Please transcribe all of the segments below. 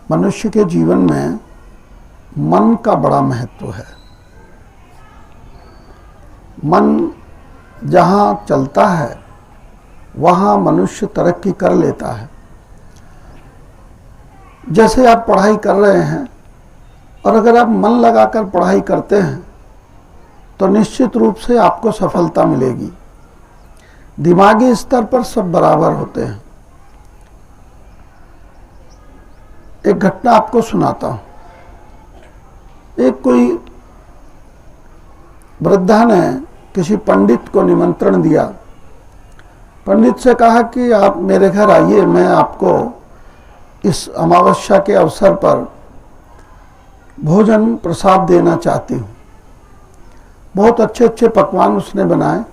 मनुष्य के जीवन में मन का बड़ा महत्व है। मन जहाँ चलता है वहाँ मनुष्य तरक्की कर लेता है। जैसे आप पढ़ाई कर रहे हैं और अगर आप मन लगाकर पढ़ाई करते हैं तो निश्चित रूप से आपको सफलता मिलेगी। दिमागी स्तर पर सब बराबर होते हैं। एक घटना आपको सुनाता हूं। एक कोई वृद्धा ने किसी पंडित को निमंत्रण दिया। पंडित से कहा कि आप मेरे घर आइए, मैं आपको इस अमावस्या के अवसर पर भोजन प्रसाद देना चाहती हूँ। बहुत अच्छे अच्छे पकवान उसने बनाए।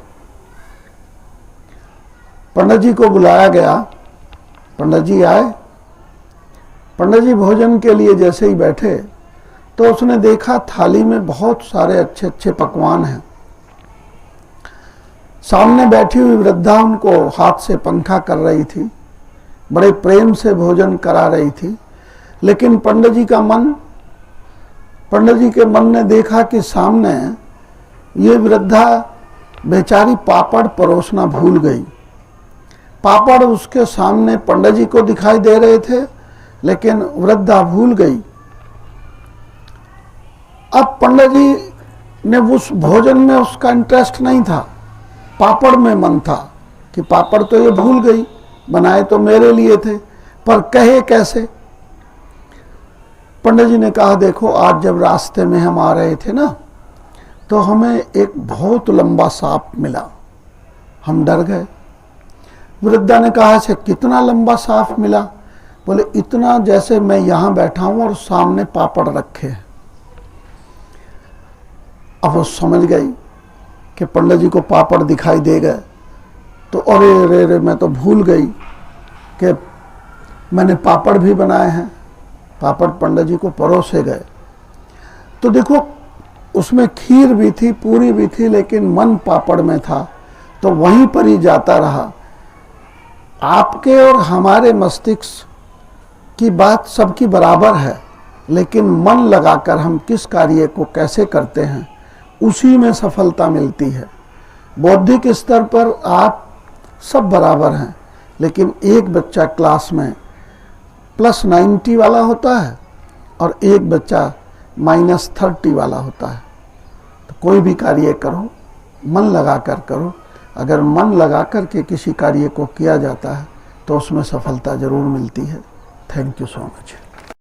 पंडित जी को बुलाया गया। पंडित जी आए। पंडित जी भोजन के लिए जैसे ही बैठे तो उसने देखा थाली में बहुत सारे अच्छे अच्छे पकवान हैं। सामने बैठी हुई वृद्धा उनको हाथ से पंखा कर रही थी, बड़े प्रेम से भोजन करा रही थी। लेकिन पंडित जी के मन ने देखा कि सामने ये वृद्धा बेचारी पापड़ परोसना भूल गई। पापड़ उसके सामने पंडित जी को दिखाई दे रहे थे, लेकिन वृद्धा भूल गई। अब पंडित जी ने उस भोजन में उसका इंटरेस्ट नहीं था, पापड़ में मन था कि पापड़ तो ये भूल गई, बनाए तो मेरे लिए थे, पर कहे कैसे। पंडित जी ने कहा, देखो आज जब रास्ते में हम आ रहे थे ना तो हमें एक बहुत लंबा सांप मिला, हम डर गए। वृद्धा ने कहा, से कितना लंबा सांप मिला? बोले इतना जैसे मैं यहां बैठा हूं और सामने पापड़ रखे हैं। अब वो समझ गई कि पंडित जी को पापड़ दिखाई दे गए तो अरे रे मैं तो भूल गई कि मैंने पापड़ भी बनाए हैं। पापड़ पंडित जी को परोसे गए। तो देखो उसमें खीर भी थी, पूरी भी थी, लेकिन मन पापड़ में था तो वहीं पर ही जाता रहा। आपके और हमारे मस्तिष्क की बात सबकी बराबर है, लेकिन मन लगाकर हम किस कार्य को कैसे करते हैं उसी में सफलता मिलती है। बौद्धिक स्तर पर आप सब बराबर हैं, लेकिन एक बच्चा क्लास में +90 वाला होता है और एक बच्चा -30 वाला होता है। तो कोई भी कार्य करो, मन लगाकर करो। अगर मन लगाकर के किसी कार्य को किया जाता है तो उसमें सफलता जरूर मिलती है। Thank you so much.